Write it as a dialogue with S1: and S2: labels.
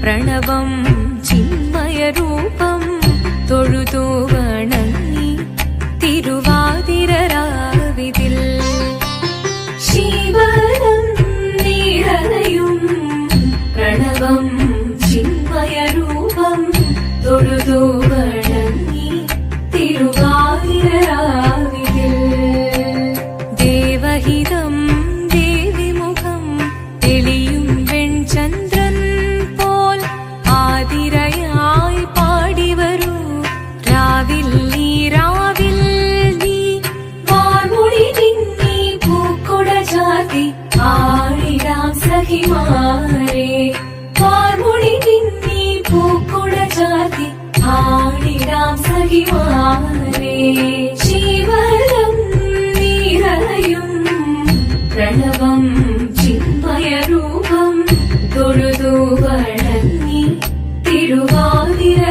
S1: പ്രണവം ചിന്മയരൂപം തൊഴുതു വണങ്ങി തിരുവാതിരരാവിതിൽ ശിവനം നീരലയും പ്രണവം ചിന്മയരൂപം തൊഴുതു വണങ്ങി തിരുവാതിരരാവിതിൽ ദേവഹിതം ദേവിമുഖം തെളിയും വെൺചന്ദ്രൻ പോൽ ആതിരയായി പാടിവരൂ രാവിൽ നീ രാവിൽ നീ വാർമുടി നിന്നി പൂക്കുട ചാർത്തി ആടിടാം സഖിമാരെ വാർമുടി നിന്നി പൂക്കുട ചാർത്തി ആടിടാം സഖിമാരെ ശിവനം നീരലയും പ്രണവം ചിന്മയരൂപം തൊഴുതു വണങ്ങി തിരുവാതിര